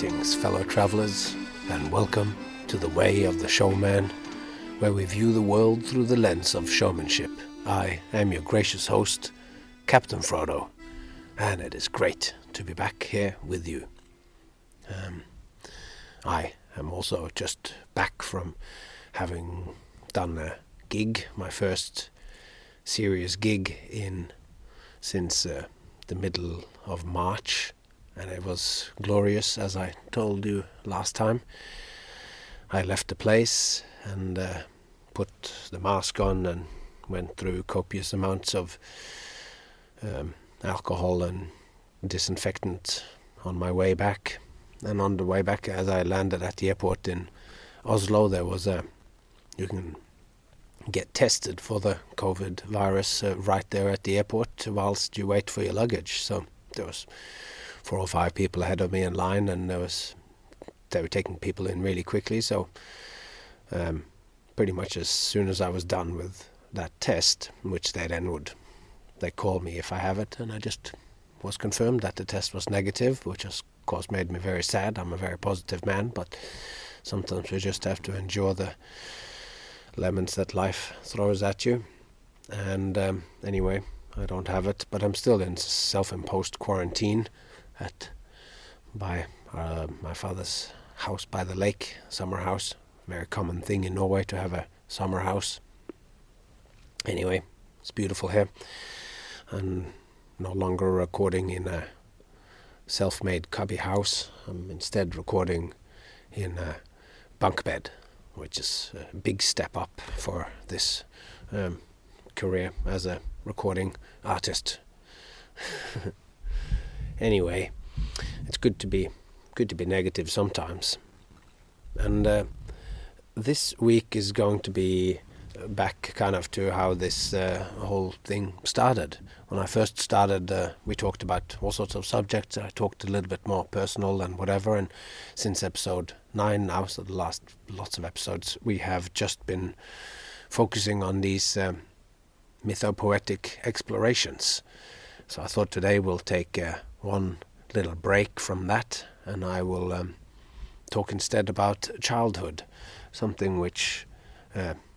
Greetings, fellow travelers, and welcome to the Way of the Showman, where we view the world through the lens of showmanship. I am your gracious host, Captain Frodo, and it is great to be back here with you. I am also just back from having done a gig, my first serious gig since the middle of March, and it was glorious, as I told you last time. I left the place and put the mask on and went through copious amounts of alcohol and disinfectant on my way back. And on the way back, as I landed at the airport in Oslo, there was you can get tested for the COVID virus right there at the airport whilst you wait for your luggage. So there was 4 or 5 people ahead of me in line, and they were taking people in really quickly. So pretty much as soon as I was done with that test, which they called me if I have it, and I just was confirmed that the test was negative, which of course made me very sad. I'm a very positive man, but sometimes we just have to endure the lemons that life throws at you. And anyway, I don't have it, but I'm still in self-imposed quarantine by my father's house by the lake, summer house. Very common thing in Norway to have a summer house. Anyway, it's beautiful here. I'm no longer recording in a self-made cubby house. I'm instead recording in a bunk bed, which is a big step up for this career as a recording artist. Anyway, it's good to be negative sometimes. And this week is going to be back kind of to how this whole thing started. When I first started, we talked about all sorts of subjects. I talked a little bit more personal and whatever, and since episode 9 now, so the last lots of episodes, we have just been focusing on these mythopoetic explorations. So I thought today we'll take one little break from that, and I will talk instead about childhood, something which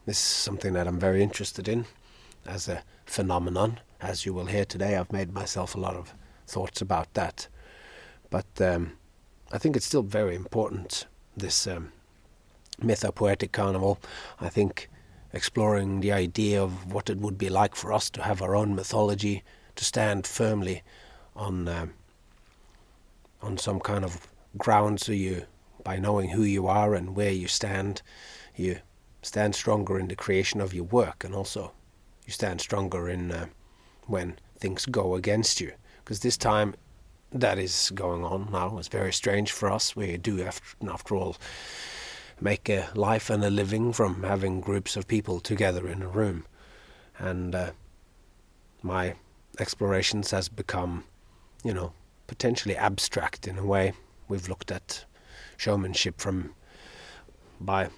is something that I'm very interested in as a phenomenon. As you will hear today, I've made myself a lot of thoughts about that. But I think it's still very important, this mythopoetic carnival. I think exploring the idea of what it would be like for us to have our own mythology, to stand firmly on some kind of ground, so you, by knowing who you are and where you stand stronger in the creation of your work, and also you stand stronger in when things go against you. Because this time that is going on now is very strange for us. We do, after all, make a life and a living from having groups of people together in a room. And my explorations has become, potentially abstract in a way. We've looked at showmanship I've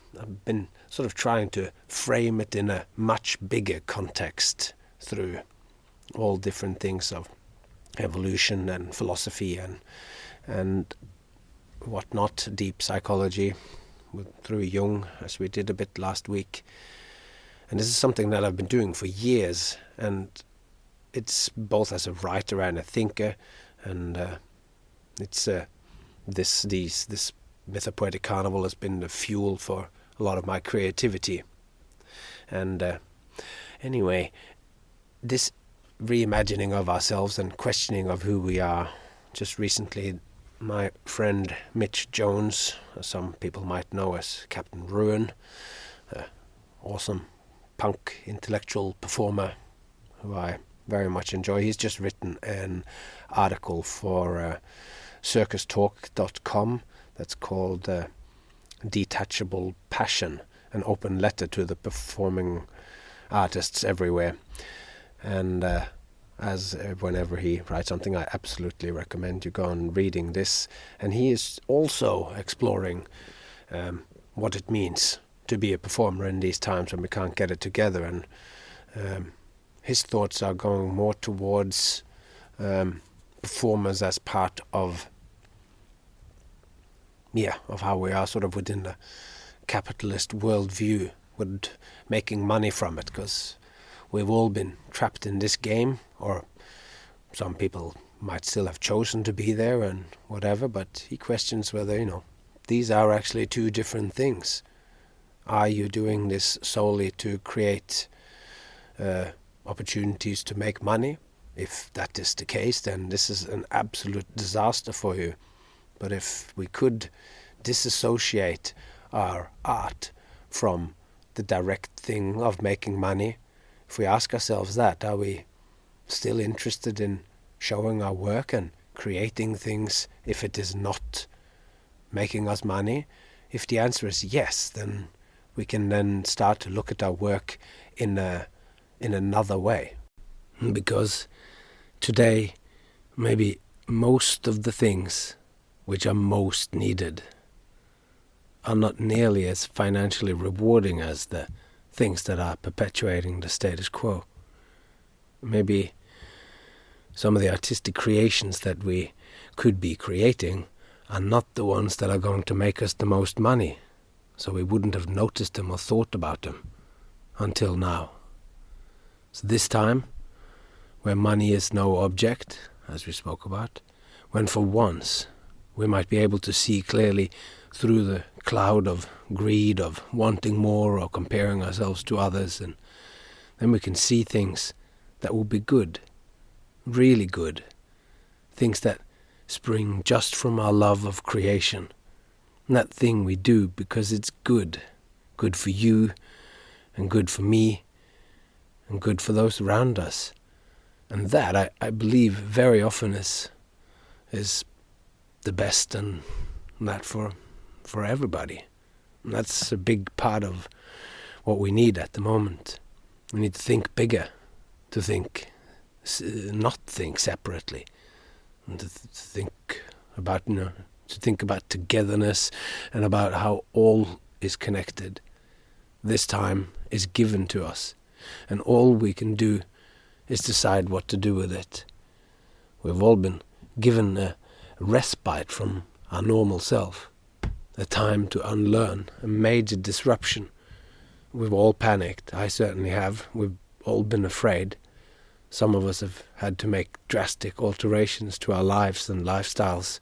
been sort of trying to frame it in a much bigger context through all different things of evolution and philosophy and whatnot, deep psychology, through Jung, as we did a bit last week. And this is something that I've been doing for years, and it's both as a writer and a thinker, and it's this mythopoetic carnival has been the fuel for a lot of my creativity. And anyway, this reimagining of ourselves and questioning of who we are. Just recently, my friend Mitch Jones, some people might know as Captain Ruin, awesome punk intellectual performer who I very much enjoy. He's just written an article for circustalk.com that's called Detachable Passion, an open letter to the performing artists everywhere. And whenever he writes something, I absolutely recommend you go on reading this. And he is also exploring what it means to be a performer in these times when we can't get it together. And his thoughts are going more towards performers as part of of how we are sort of within the capitalist worldview, with making money from it, because we've all been trapped in this game, or some people might still have chosen to be there and whatever, but he questions whether, these are actually two different things. Are you doing this solely to create opportunities to make money? If that is the case, then this is an absolute disaster for you. But if we could disassociate our art from the direct thing of making money, if we ask ourselves that, are we still interested in showing our work and creating things if it is not making us money? If the answer is yes, then we can then start to look at our work in another way. Because today, maybe most of the things which are most needed are not nearly as financially rewarding as the things that are perpetuating the status quo. Maybe some of the artistic creations that we could be creating are not the ones that are going to make us the most money, so we wouldn't have noticed them or thought about them until now. So this time, where money is no object, as we spoke about, when for once we might be able to see clearly through the cloud of greed, of wanting more or comparing ourselves to others, and then we can see things that will be good, really good, things that spring just from our love of creation, and that thing we do because it's good for you, and good for me, and good for those around us. And that, I believe, very often is the best, and that for everybody. And that's a big part of what we need at the moment. We need to think bigger, to not think separately, and to think about togetherness and about how all is connected. This time is given to us, and all we can do is decide what to do with it. We've all been given a respite from our normal self, a time to unlearn, a major disruption. We've all panicked. I certainly have. We've all been afraid. Some of us have had to make drastic alterations to our lives and lifestyles.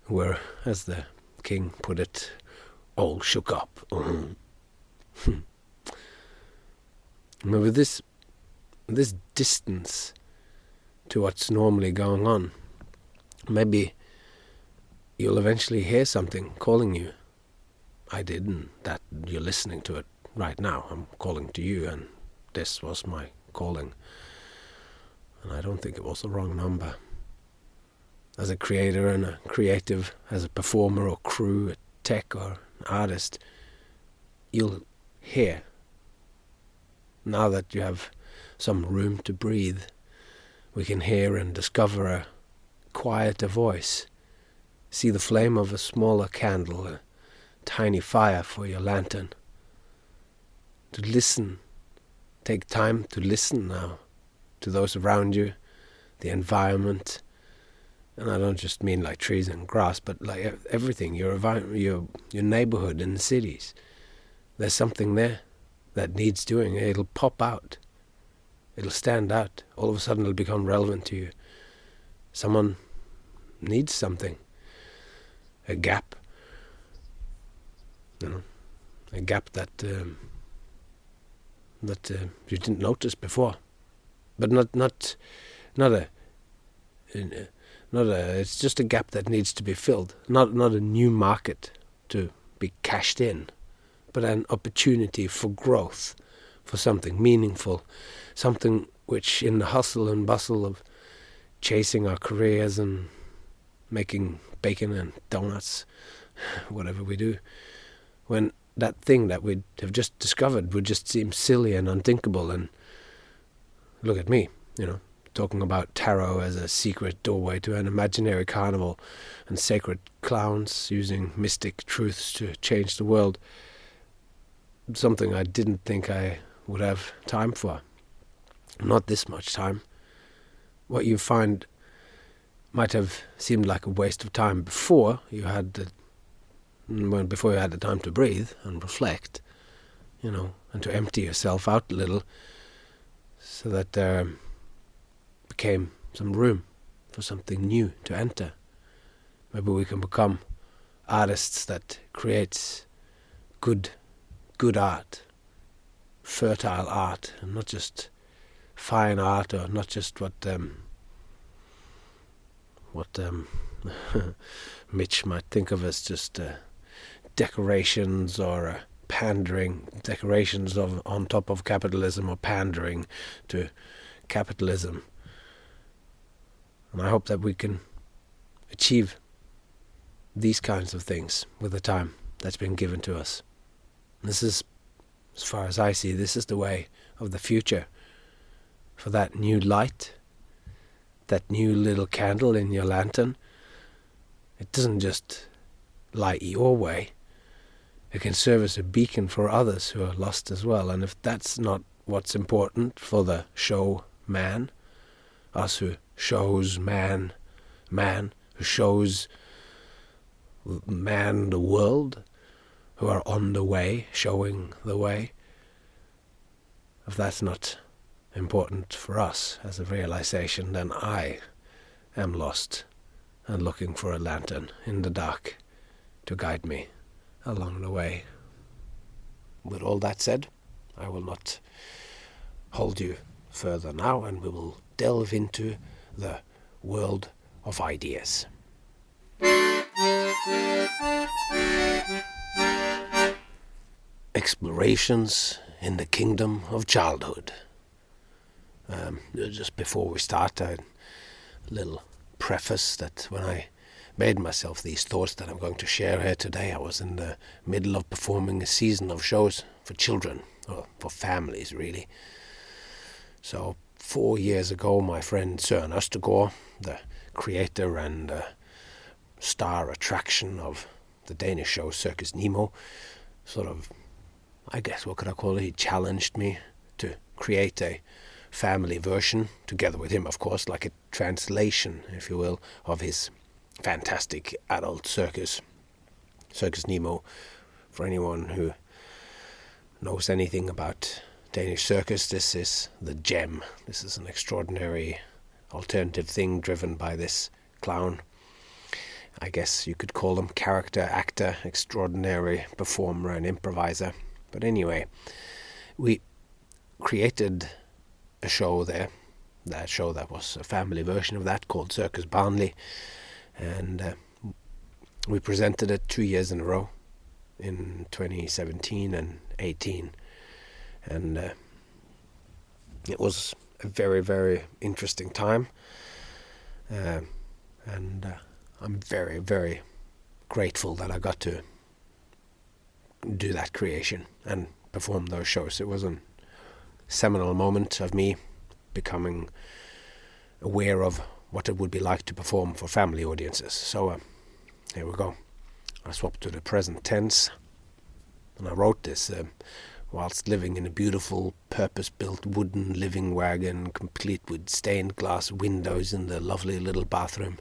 We're, as the king put it, all shook up. With this distance to what's normally going on, maybe you'll eventually hear something calling you. I did, and that you're listening to it right now. I'm calling to you, and this was my calling. And I don't think it was the wrong number. As a creator and a creative, as a performer or crew, a tech or an artist, you'll hear. Now that you have some room to breathe, we can hear and discover a quieter voice, see the flame of a smaller candle, a tiny fire for your lantern. To listen, take time to listen now to those around you, the environment. And I don't just mean like trees and grass, but like everything, your neighborhood in the cities. There's something there that needs doing. It'll pop out. It'll stand out. All of a sudden it'll become relevant to you. Someone needs something. A gap. A gap that you didn't notice before. But not a it's just a gap that needs to be filled. Not a new market to be cashed in, but an opportunity for growth, for something meaningful, something which in the hustle and bustle of chasing our careers and making bacon and donuts, whatever we do, when that thing that we have just discovered would just seem silly and unthinkable. And look at me, talking about tarot as a secret doorway to an imaginary carnival and sacred clowns using mystic truths to change the world. Something I didn't think I would have time for. Not this much time. What you find might have seemed like a waste of time before you had the before you had the time to breathe and reflect, and to empty yourself out a little, so that there became some room for something new to enter. Maybe we can become artists that creates good art, fertile art, and not just fine art, or not just what Mitch might think of as just decorations, or pandering, decorations on top of capitalism, or pandering to capitalism. And I hope that we can achieve these kinds of things with the time that's been given to us. This is, as far as I see, this is the way of the future. For that new light, that new little candle in your lantern, it doesn't just light your way. It can serve as a beacon for others who are lost as well. And if that's not what's important for the show man, us who shows man, who shows man the world, who are on the way, showing the way, if that's not important for us as a realization, then I am lost and looking for a lantern in the dark to guide me along the way. With all that said, I will not hold you further now, and we will delve into the world of ideas. Explorations in the kingdom of childhood. Just before we start, a little preface that when I made myself these thoughts that I'm going to share here today, I was in the middle of performing a season of shows for children, or for families really. So 4 years ago, my friend Søren Østergaard, the creator and star attraction of the Danish show Circus Nemo, sort of, I guess, what could I call it? He challenged me to create a family version, together with him, of course, like a translation, if you will, of his fantastic adult circus, Circus Nemo. For anyone who knows anything about Danish circus, this is the gem. This is an extraordinary alternative thing driven by this clown. I guess you could call him character actor, extraordinary performer and improviser. But anyway, we created a show there, that show that was a family version of that, called Circus Barnley, and we presented it 2 years in a row, in 2017 and 18, and it was a very, very interesting time, and I'm very, very grateful that I got to do that creation and perform those shows. It was a seminal moment of me becoming aware of what it would be like to perform for family audiences. So here we go. I swapped to the present tense, and I wrote this whilst living in a beautiful purpose-built wooden living wagon, complete with stained glass windows in the lovely little bathroom.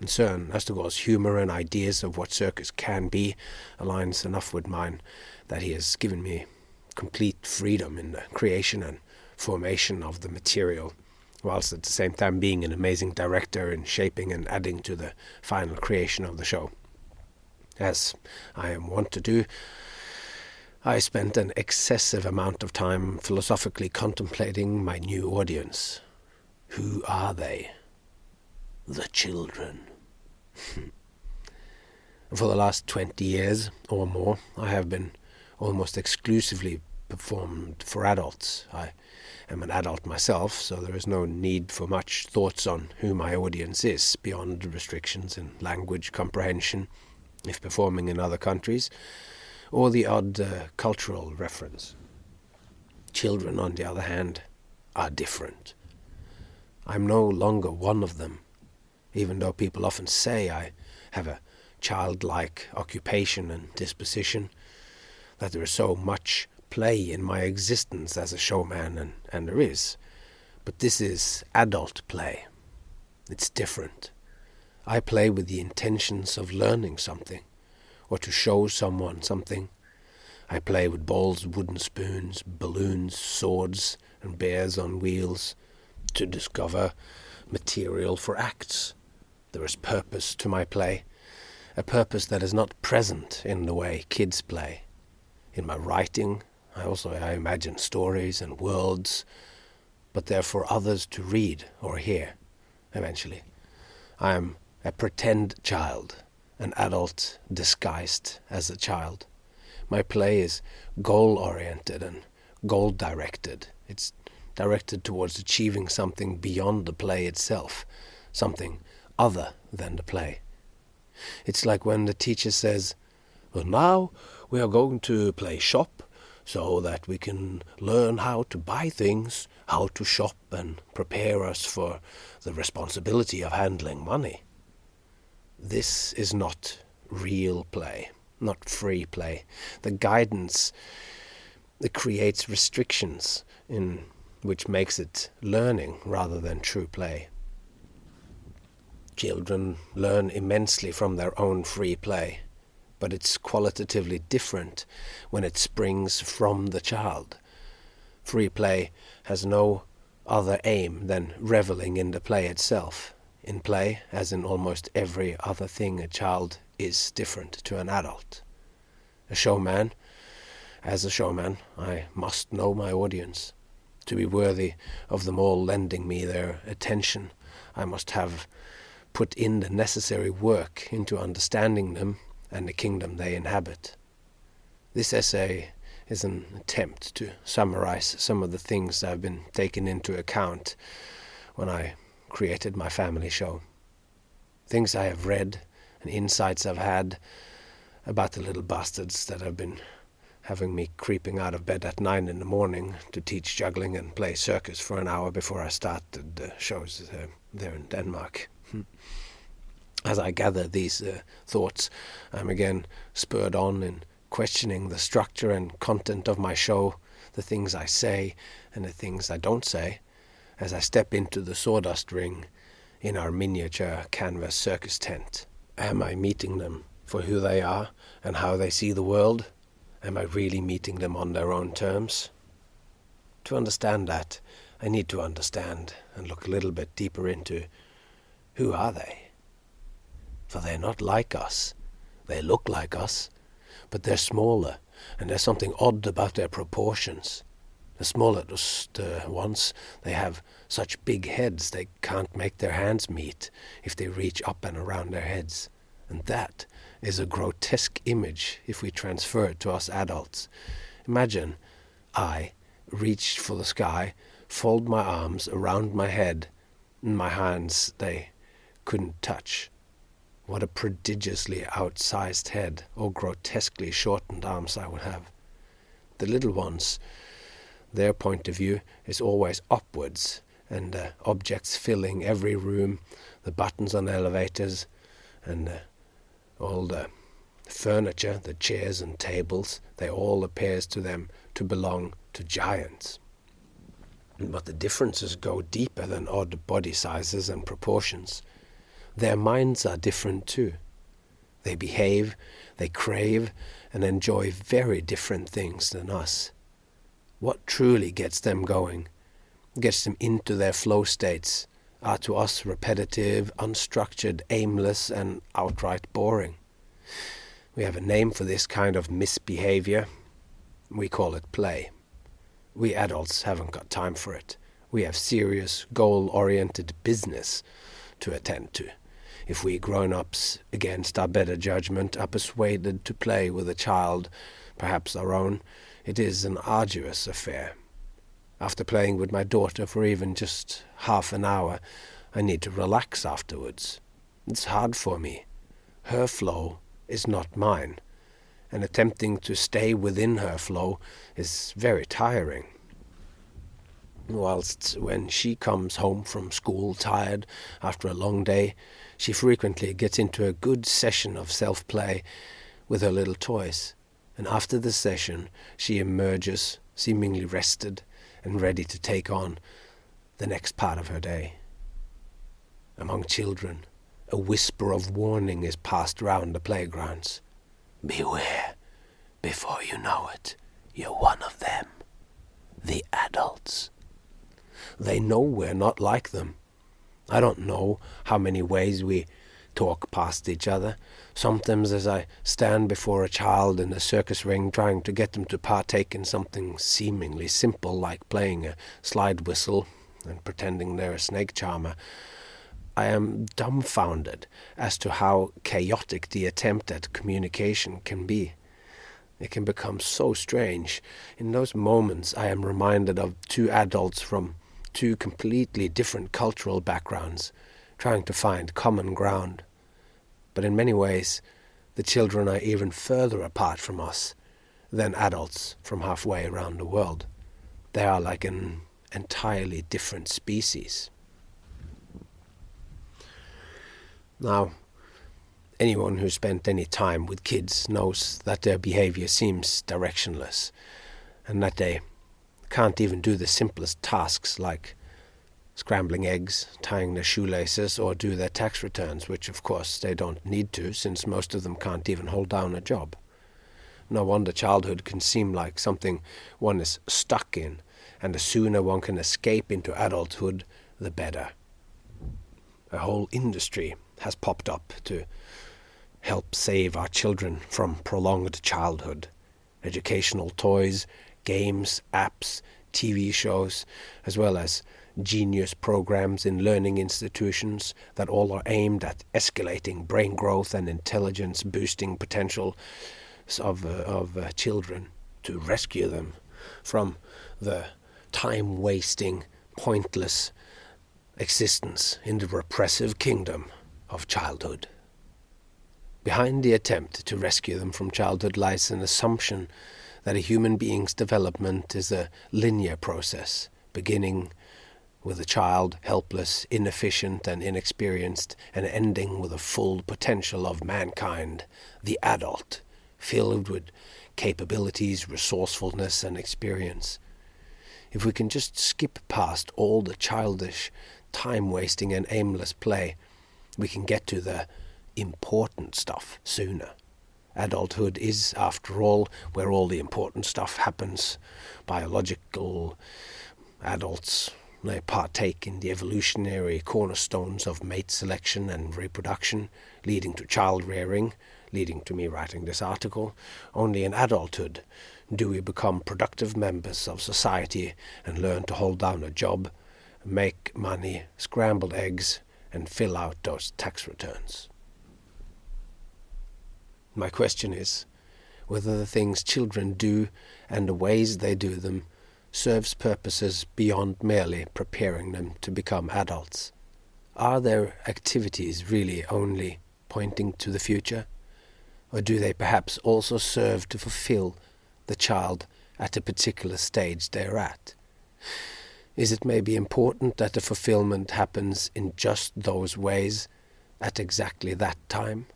And Søren Østergaard's humour and ideas of what circus can be aligns enough with mine that he has given me complete freedom in the creation and formation of the material, whilst at the same time being an amazing director in shaping and adding to the final creation of the show. As I am wont to do, I spent an excessive amount of time philosophically contemplating my new audience. Who are they? The children. For the last 20 years or more, I have been almost exclusively performed for adults. I am an adult myself, so there is no need for much thoughts on who my audience is, beyond restrictions in language comprehension, if performing in other countries, or the odd cultural reference. Children, on the other hand, are different. I'm no longer one of them, even though people often say I have a childlike occupation and disposition, that there is so much play in my existence as a showman, and there is. But this is adult play. It's different. I play with the intentions of learning something, or to show someone something. I play with balls, wooden spoons, balloons, swords, and bears on wheels to discover material for acts. There is purpose to my play, a purpose that is not present in the way kids play. In my writing, I imagine stories and worlds, but they're for others to read or hear, eventually. I am a pretend child, an adult disguised as a child. My play is goal-oriented and goal-directed. It's directed towards achieving something beyond the play itself, something other than the play. It's like when the teacher says, "Well, now we are going to play shop so that we can learn how to buy things, how to shop, and prepare us for the responsibility of handling money." This is not real play, not free play. The guidance that creates restrictions in which makes it learning rather than true play. Children learn immensely from their own free play, but it's qualitatively different when it springs from the child. Free play has no other aim than reveling in the play itself. In play, as in almost every other thing, a child is different to an adult. As a showman, I must know my audience. To be worthy of them all lending me their attention, I must have put in the necessary work into understanding them and the kingdom they inhabit. This essay is an attempt to summarize some of the things I've been taking into account when I created my family show. Things I have read and insights I've had about the little bastards that have been having me creeping out of bed at 9 a.m. to teach juggling and play circus for an hour before I started the shows there in Denmark. As I gather these thoughts, I'm again spurred on in questioning the structure and content of my show, the things I say and the things I don't say, as I step into the sawdust ring in our miniature canvas circus tent. Am I meeting them for who they are and how they see the world? Am I really meeting them on their own terms? To understand that, I need to understand and look a little bit deeper into who are they? For they're not like us. They look like us, but they're smaller, and there's something odd about their proportions. The smallest ones, they have such big heads they can't make their hands meet if they reach up and around their heads. And that is a grotesque image if we transfer it to us adults. Imagine I reached for the sky, fold my arms around my head, and my hands they couldn't touch. What a prodigiously outsized head or grotesquely shortened arms I would have. The little ones, their point of view is always upwards, and objects filling every room, the buttons on elevators, and all the furniture, the chairs and tables, they all appears to them to belong to giants. But the differences go deeper than odd body sizes and proportions. Their minds are different too. They behave, they crave, and enjoy very different things than us. What truly gets them going, gets them into their flow states, are to us repetitive, unstructured, aimless, and outright boring. We have a name for this kind of misbehavior. We call it play. We adults haven't got time for it. We have serious, goal-oriented business to attend to. If we grown-ups, against our better judgment, are persuaded to play with a child, perhaps our own, it is an arduous affair. After playing with my daughter for even just half an hour, I need to relax afterwards. It's hard for me. Her flow is not mine, and attempting to stay within her flow is very tiring. Whilst when she comes home from school tired after a long day, she frequently gets into a good session of self-play with her little toys, and after the session she emerges seemingly rested and ready to take on the next part of her day. Among children, a whisper of warning is passed round the playgrounds. Beware, before you know it, you're one of them. The adults. They know we're not like them. I don't know how many ways we talk past each other. Sometimes as I stand before a child in a circus ring trying to get them to partake in something seemingly simple like playing a slide whistle and pretending they're a snake charmer, I am dumbfounded as to how chaotic the attempt at communication can be. It can become so strange. In those moments I am reminded of two adults from two completely different cultural backgrounds trying to find common ground. But in many ways, the children are even further apart from us than adults from halfway around the world. They are like an entirely different species. Now, anyone who spent any time with kids knows that their behavior seems directionless, and that they can't even do the simplest tasks like scrambling eggs, tying their shoelaces, or do their tax returns, which of course they don't need to, since most of them can't even hold down a job. No wonder childhood can seem like something one is stuck in, and the sooner one can escape into adulthood, the better. A whole industry has popped up to help save our children from prolonged childhood. Educational toys, games, apps, TV shows, as well as genius programs in learning institutions that all are aimed at escalating brain growth and intelligence boosting potential of children, to rescue them from the time-wasting, pointless existence in the repressive kingdom of childhood. Behind the attempt to rescue them from childhood lies an assumption that a human being's development is a linear process, beginning with a child helpless, inefficient, and inexperienced, and ending with the full potential of mankind, the adult, filled with capabilities, resourcefulness, and experience. If we can just skip past all the childish, time-wasting, and aimless play, we can get to the important stuff sooner. Adulthood is, after all, where all the important stuff happens. Biological adults, they partake in the evolutionary cornerstones of mate selection and reproduction, leading to child rearing, leading to me writing this article. Only in adulthood do we become productive members of society and learn to hold down a job, make money, scramble eggs, and fill out those tax returns. My question is whether the things children do and the ways they do them serves purposes beyond merely preparing them to become adults. Are their activities really only pointing to the future? Or do they perhaps also serve to fulfill the child at a particular stage they're at? Is it maybe important that the fulfillment happens in just those ways at exactly that time?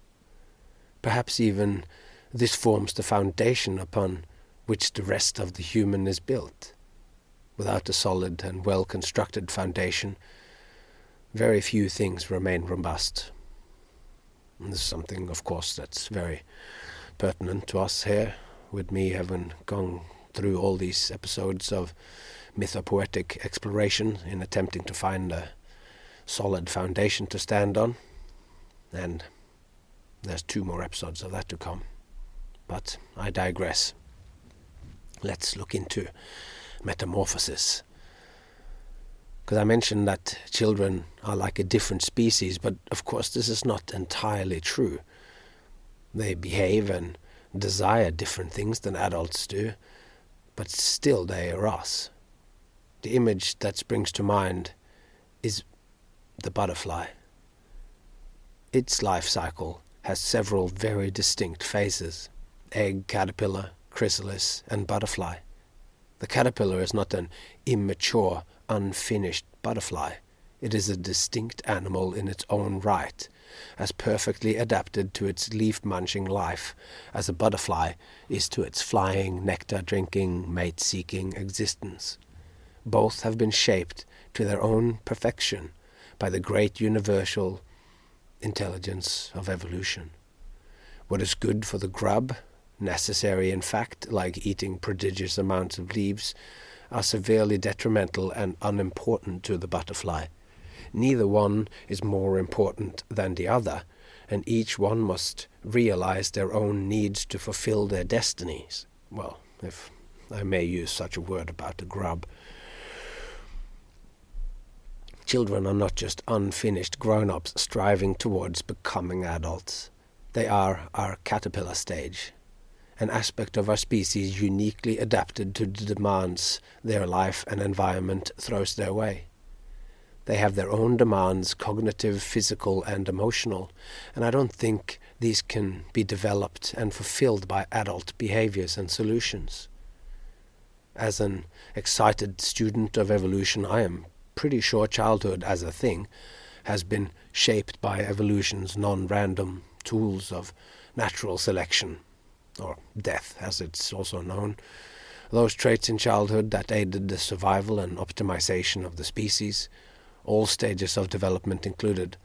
Perhaps even this forms the foundation upon which the rest of the human is built. Without a solid and well-constructed foundation, very few things remain robust. And this is something, of course, that's very pertinent to us here, with me having gone through all these episodes of Mythopoetic Exploration in attempting to find a solid foundation to stand on. And there's 2 more episodes of that to come. But I digress. Let's look into metamorphosis. Because I mentioned that children are like a different species, but of course this is not entirely true. They behave and desire different things than adults do, but still they are us. The image that springs to mind is the butterfly. Its life cycle has several very distinct phases: egg, caterpillar, chrysalis, and butterfly. The caterpillar is not an immature, unfinished butterfly. It is a distinct animal in its own right, as perfectly adapted to its leaf-munching life as a butterfly is to its flying, nectar-drinking, mate-seeking existence. Both have been shaped to their own perfection by the great universal intelligence of evolution. What is good for the grub, necessary in fact, like eating prodigious amounts of leaves, are severely detrimental and unimportant to the butterfly. Neither one is more important than the other, and each one must realize their own needs to fulfill their destinies. Well, if I may use such a word about the grub. Children are not just unfinished grown-ups striving towards becoming adults. They are our caterpillar stage, an aspect of our species uniquely adapted to the demands their life and environment throws their way. They have their own demands, cognitive, physical, and emotional, and I don't think these can be developed and fulfilled by adult behaviors and solutions. As an excited student of evolution, I am pretty sure childhood as a thing has been shaped by evolution's non-random tools of natural selection, or death as it's also known. Those traits in childhood that aided the survival and optimization of the species, all stages of development included,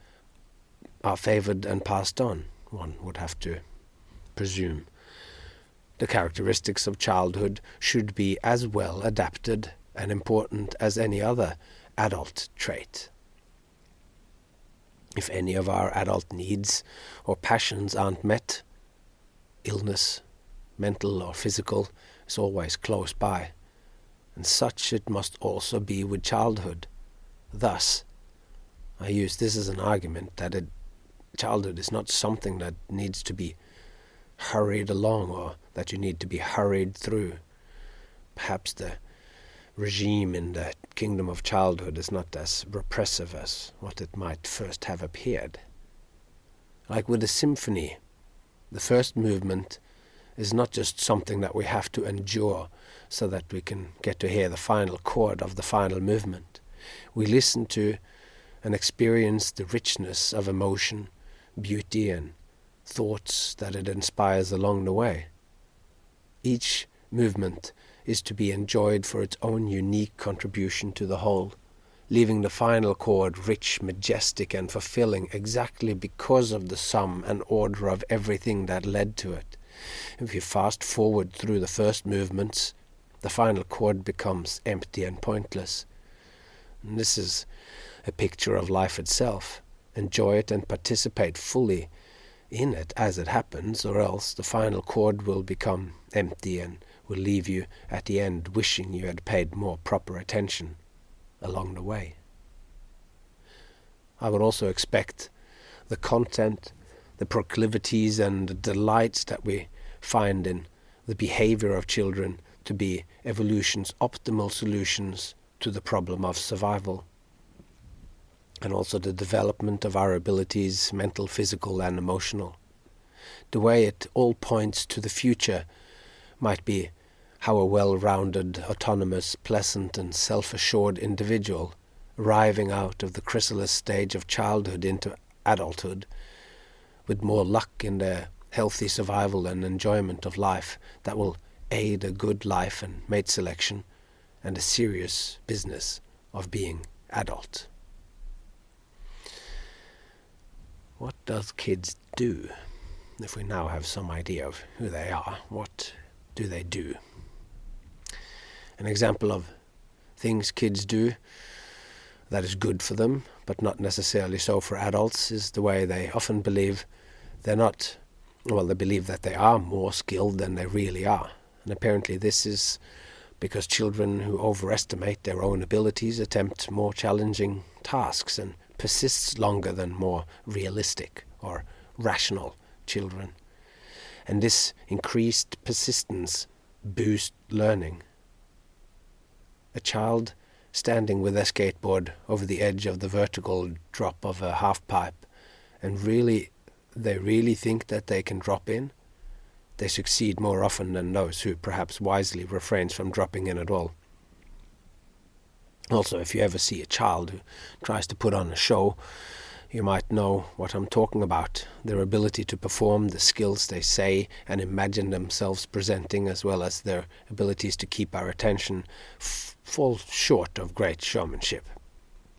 are favored and passed on, one would have to presume. The characteristics of childhood should be as well adapted and important as any other adult trait. If any of our adult needs or passions aren't met, illness, mental or physical, is always close by, and such it must also be with childhood. Thus, I use this as an argument that childhood is not something that needs to be hurried along or that you need to be hurried through. Perhaps the regime in the kingdom of childhood is not as repressive as what it might first have appeared. Like with a symphony, the first movement is not just something that we have to endure so that we can get to hear the final chord of the final movement. We listen to and experience the richness of emotion, beauty, and thoughts that it inspires along the way. Each movement is to be enjoyed for its own unique contribution to the whole, leaving the final chord rich, majestic, and fulfilling exactly because of the sum and order of everything that led to it. If you fast forward through the first movements, the final chord becomes empty and pointless. And this is a picture of life itself. Enjoy it and participate fully in it as it happens, or else the final chord will become empty and will leave you at the end wishing you had paid more proper attention along the way. I would also expect the content, the proclivities and the delights that we find in the behavior of children to be evolution's optimal solutions to the problem of survival, and also the development of our abilities, mental, physical, and emotional. The way it all points to the future might be how a well-rounded, autonomous, pleasant, and self-assured individual, arriving out of the chrysalis stage of childhood into adulthood, with more luck in their healthy survival and enjoyment of life that will aid a good life and mate selection, and a serious business of being adult. What does kids do? If we now have some idea of who they are, what do they do? An example of things kids do that is good for them, but not necessarily so for adults, is the way they often believe they believe that they are more skilled than they really are. And apparently this is because children who overestimate their own abilities attempt more challenging tasks and persists longer than more realistic or rational children. And this increased persistence boosts learning. A child standing with their skateboard over the edge of the vertical drop of a half pipe, and they really think that they can drop in, they succeed more often than those who perhaps wisely refrains from dropping in at all. Also, if you ever see a child who tries to put on a show, you might know what I'm talking about. Their ability to perform the skills they say and imagine themselves presenting, as well as their abilities to keep our attention, fall short of great showmanship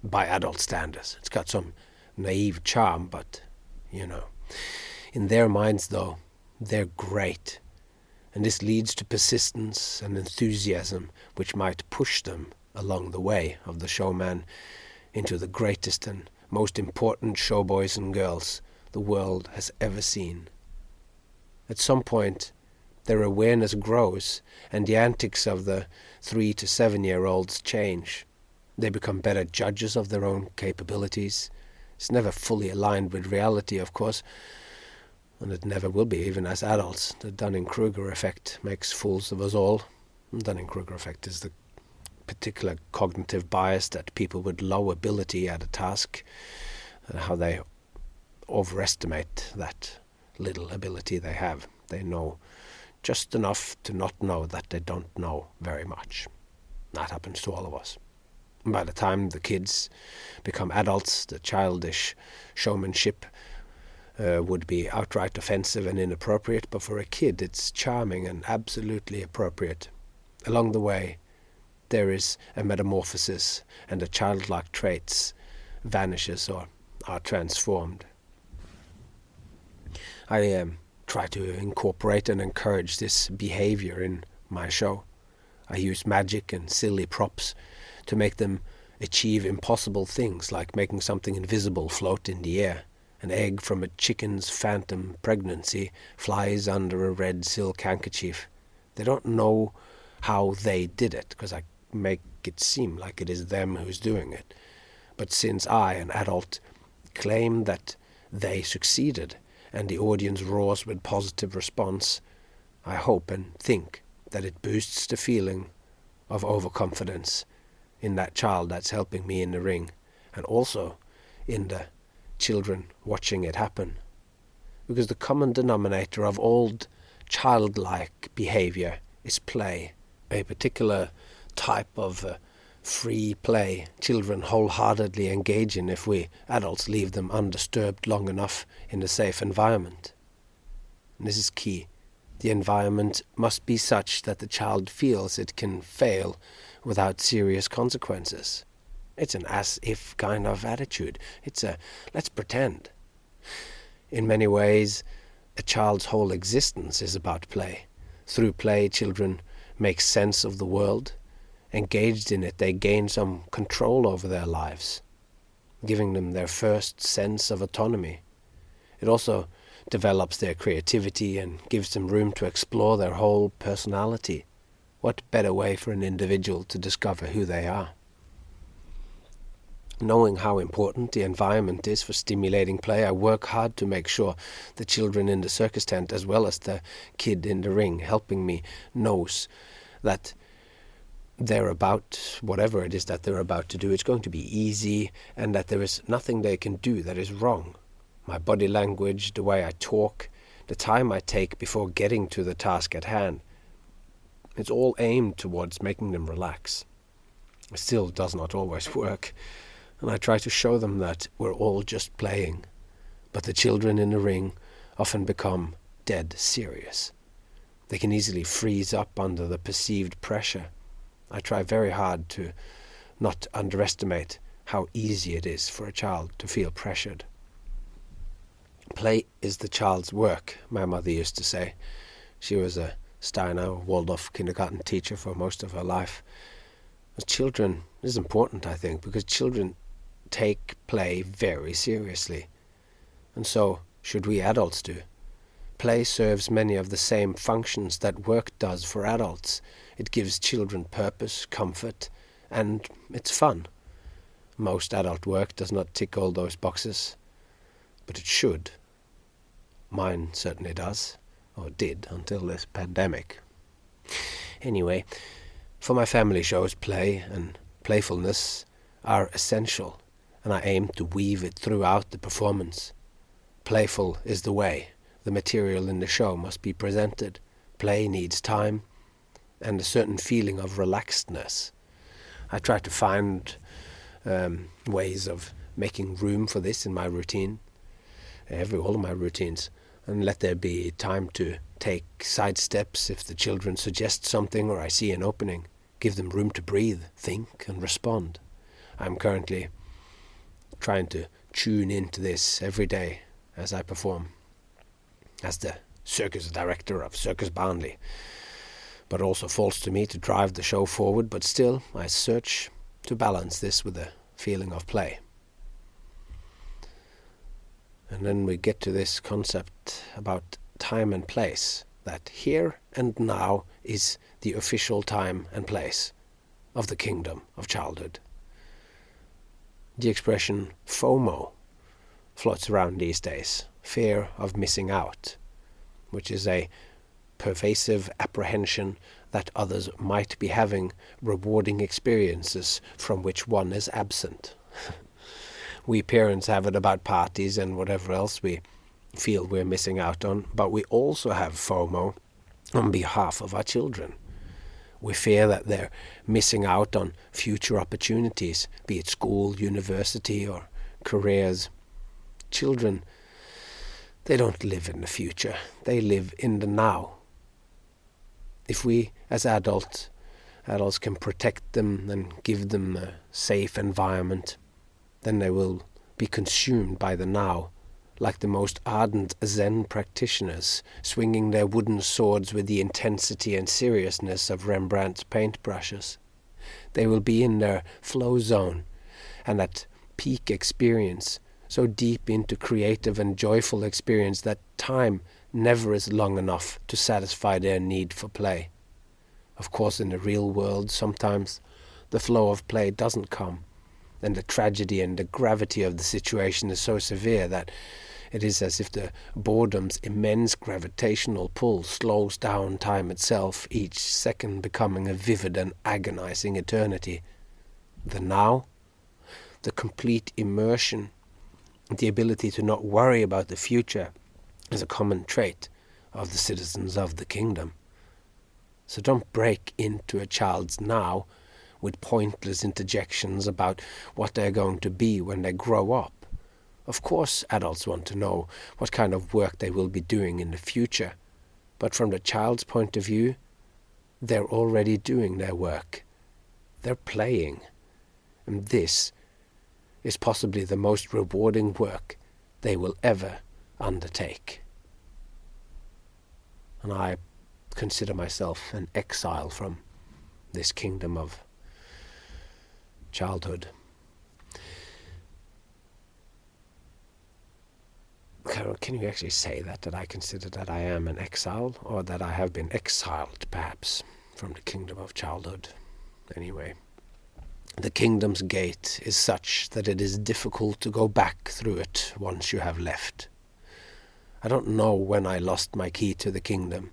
by adult standards. It's got some naive charm, but, in their minds, though, they're great. And this leads to persistence and enthusiasm, which might push them along the way of the showman into the greatest and most important showboys and girls the world has ever seen. At some point, their awareness grows, and the antics of the 3 to 7-year-olds change. They become better judges of their own capabilities. It's never fully aligned with reality, of course, and it never will be, even as adults. The Dunning-Kruger effect makes fools of us all. The Dunning-Kruger effect is the particular cognitive bias that people with low ability at a task, how they overestimate that little ability they have. They know just enough to not know that they don't know very much. That happens to all of us. By the time the kids become adults, the childish showmanship would be outright offensive and inappropriate, but for a kid it's charming and absolutely appropriate. Along the way, there is a metamorphosis, and the childlike traits vanishes or are transformed. I try to incorporate and encourage this behavior in my show. I use magic and silly props to make them achieve impossible things, like making something invisible float in the air. An egg from a chicken's phantom pregnancy flies under a red silk handkerchief. They don't know how they did it, because I make it seem like it is them who's doing it. But since I, an adult, claim that they succeeded, and the audience roars with positive response, I hope and think that it boosts the feeling of overconfidence in that child that's helping me in the ring, and also in the children watching it happen. Because the common denominator of old childlike behavior is play, a particular type of free play children wholeheartedly engage in if we adults leave them undisturbed long enough in a safe environment. And this is key. The environment must be such that the child feels it can fail without serious consequences. It's an as-if kind of attitude. It's a let's pretend. In many ways, a child's whole existence is about play. Through play, children make sense of the world. Engaged in it, they gain some control over their lives, giving them their first sense of autonomy. It also develops their creativity and gives them room to explore their whole personality. What better way for an individual to discover who they are? Knowing how important the environment is for stimulating play, I work hard to make sure the children in the circus tent, as well as the kid in the ring helping me, knows that they're about whatever it is that they're about to do. It's going to be easy, and that there is nothing they can do that is wrong. My body language, the way I talk, the time I take before getting to the task at hand, it's all aimed towards making them relax. It still does not always work, and I try to show them that we're all just playing, but the children in the ring often become dead serious. They can easily freeze up under the perceived pressure. I try very hard to not underestimate how easy it is for a child to feel pressured. Play is the child's work, my mother used to say. She was a Steiner Waldorf kindergarten teacher for most of her life. As children, this is important, I think, because children take play very seriously. And so should we adults do. Play serves many of the same functions that work does for adults. It gives children purpose, comfort, and it's fun. Most adult work does not tick all those boxes, but it should. Mine certainly does, or did until this pandemic. Anyway, for my family shows, play and playfulness are essential, and I aim to weave it throughout the performance. Playful is the way. The material in the show must be presented. Play needs time and a certain feeling of relaxedness. I try to find ways of making room for this in my routine, all of my routines, and let there be time to take side steps if the children suggest something or I see an opening. Give them room to breathe, think, and respond. I'm currently trying to tune into this every day as I perform. As the circus director of Circus Barnley. But also falls to me to drive the show forward, but still I search to balance this with a feeling of play. And then we get to this concept about time and place, that here and now is the official time and place of the kingdom of childhood. The expression FOMO floats around these days, fear of missing out, which is a pervasive apprehension that others might be having rewarding experiences from which one is absent. We parents have it about parties and whatever else we feel we're missing out on, but we also have FOMO on behalf of our children. We fear that they're missing out on future opportunities, be it school, university, or careers. Children, they don't live in the future, they live in the now. If we, as adults can protect them and give them a safe environment, then they will be consumed by the now, like the most ardent Zen practitioners, swinging their wooden swords with the intensity and seriousness of Rembrandt's paintbrushes. They will be in their flow zone, and at peak experience, so deep into creative and joyful experience that time never is long enough to satisfy their need for play. Of course, in the real world, sometimes the flow of play doesn't come, and the tragedy and the gravity of the situation is so severe that it is as if the boredom's immense gravitational pull slows down time itself, each second becoming a vivid and agonizing eternity. The now, the complete immersion, the ability to not worry about the future, is a common trait of the citizens of the kingdom. So don't break into a child's now with pointless interjections about what they're going to be when they grow up. Of course, adults want to know what kind of work they will be doing in the future, but from the child's point of view, they're already doing their work. They're playing. And this is possibly the most rewarding work they will ever undertake. And I consider myself an exile from this kingdom of childhood. Can you actually say that I consider that I am an exile, or that I have been exiled, perhaps, from the kingdom of childhood? Anyway, the kingdom's gate is such that it is difficult to go back through it once you have left. I don't know when I lost my key to the kingdom.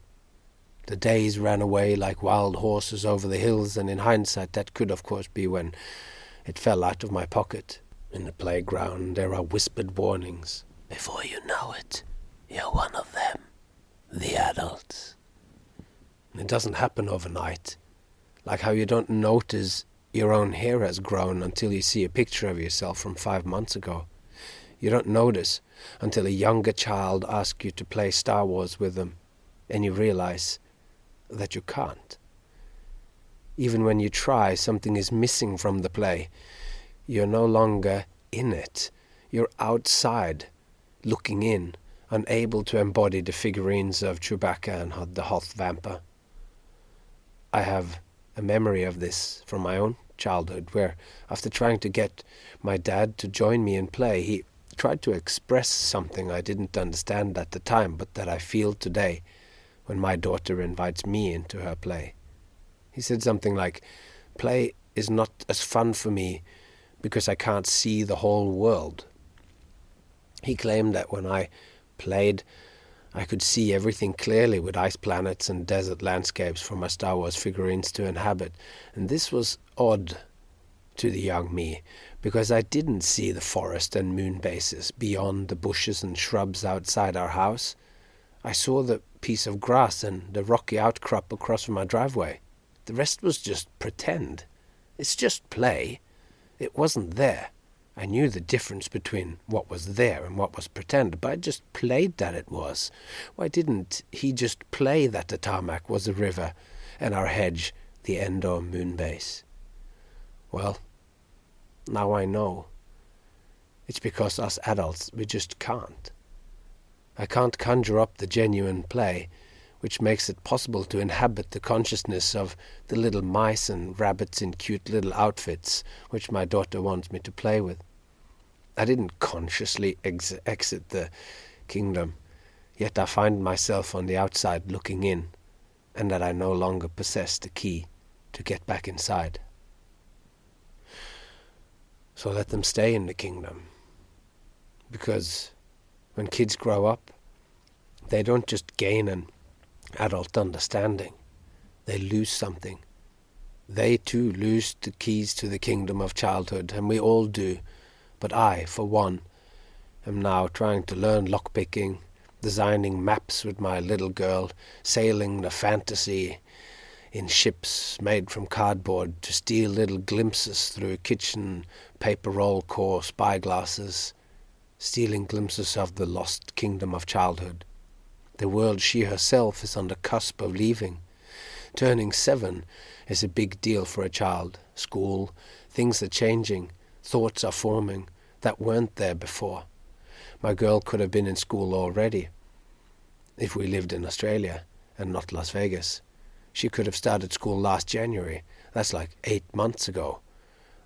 The days ran away like wild horses over the hills, and in hindsight that could of course be when it fell out of my pocket. In the playground there are whispered warnings. Before you know it, you're one of them, the adults. It doesn't happen overnight, like how you don't notice your own hair has grown until you see a picture of yourself from 5 months ago. You don't notice until a younger child asks you to play Star Wars with them, and you realize that you can't. Even when you try, something is missing from the play. You're no longer in it. You're outside, looking in, unable to embody the figurines of Chewbacca and the Hoth Vampa. I have a memory of this from my own childhood, where after trying to get my dad to join me in play, he tried to express something I didn't understand at the time, but that I feel today when my daughter invites me into her play. He said something like, "Play is not as fun for me because I can't see the whole world." He claimed that when I played, I could see everything clearly with ice planets and desert landscapes for my Star Wars figurines to inhabit. And this was odd to the young me, because I didn't see the forest and moon bases beyond the bushes and shrubs outside our house. I saw the piece of grass and the rocky outcrop across from my driveway. The rest was just pretend. It's just play. It wasn't there. I knew the difference between what was there and what was pretend, but I just played that it was. Why didn't he just play that the tarmac was a river and our hedge the Endor moon base? Well, now I know. It's because us adults, we just can't. I can't conjure up the genuine play, which makes it possible to inhabit the consciousness of the little mice and rabbits in cute little outfits which my daughter wants me to play with. I didn't consciously exit the kingdom, yet I find myself on the outside looking in, and that I no longer possess the key to get back inside. So let them stay in the kingdom, because when kids grow up, they don't just gain an adult understanding, they lose something. They too lose the keys to the kingdom of childhood, and we all do. But I, for one, am now trying to learn lockpicking, designing maps with my little girl, sailing the fantasy in ships made from cardboard to steal little glimpses through kitchen paper roll core spyglasses, stealing glimpses of the lost kingdom of childhood, the world she herself is on the cusp of leaving. Turning 7 is a big deal for a child. School, things are changing, thoughts are forming that weren't there before. My girl could have been in school already. If we lived in Australia and not Las Vegas, she could have started school last January. That's like 8 months ago.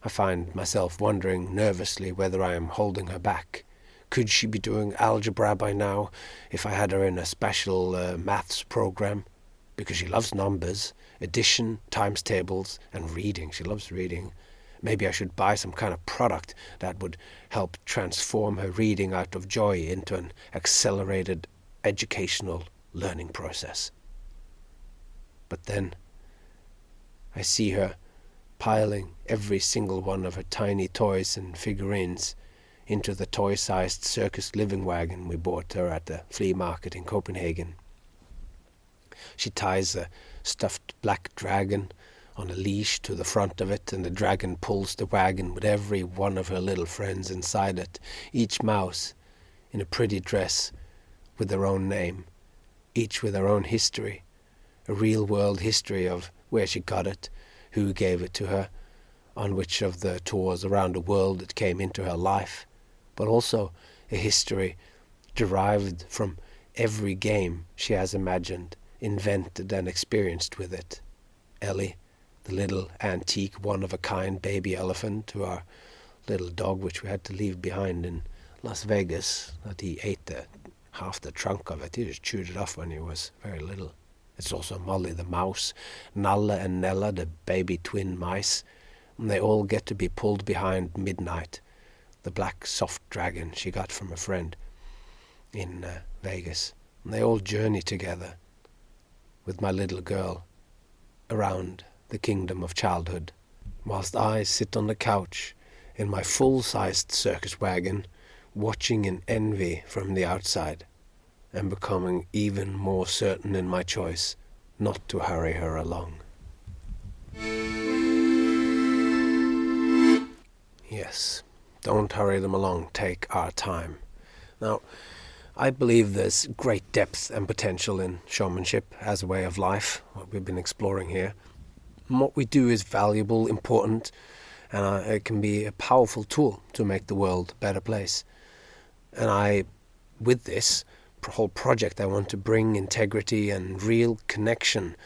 I find myself wondering nervously whether I am holding her back. Could she be doing algebra by now if I had her in a special maths program? Because she loves numbers, addition, times tables, and reading. She loves reading. Maybe I should buy some kind of product that would help transform her reading out of joy into an accelerated educational learning process. But then I see her piling every single one of her tiny toys and figurines into the toy-sized circus living wagon we bought her at the flea market in Copenhagen. She ties a stuffed black dragon on a leash to the front of it, and the dragon pulls the wagon with every one of her little friends inside it, each mouse in a pretty dress with their own name, each with their own history, a real-world history of where she got it, who gave it to her, on which of the tours around the world it came into her life, but also a history derived from every game she has imagined, invented and experienced with it. Ellie, the little antique one-of-a-kind baby elephant, to our little dog which we had to leave behind in Las Vegas, that he ate half the trunk of it. He just chewed it off when he was very little. It's also Molly the mouse, Nalle and Nella, the baby twin mice, and they all get to be pulled behind Midnight, the black soft dragon she got from a friend in Vegas. And they all journey together with my little girl around the kingdom of childhood, whilst I sit on the couch in my full-sized circus wagon, watching in envy from the outside, and becoming even more certain in my choice not to hurry her along. Yes, don't hurry them along, take our time. Now, I believe there's great depth and potential in showmanship as a way of life, what we've been exploring here. And what we do is valuable, important, and it can be a powerful tool to make the world a better place. And with this whole project, I want to bring integrity and real connection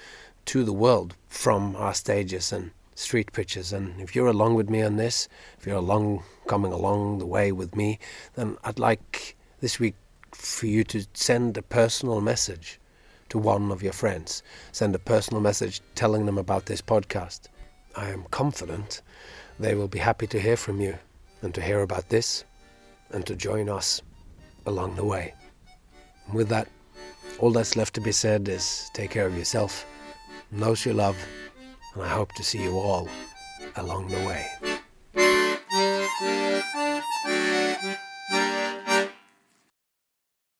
to the world from our stages and street pitches. And if you're along with me on this, if you're coming along the way with me, then I'd like this week for you to send a personal message to one of your friends. Send a personal message telling them about this podcast. I am confident they will be happy to hear from you and to hear about this and to join us along the way. And with that, all that's left to be said is take care of yourself, those you love, and I hope to see you all along the way.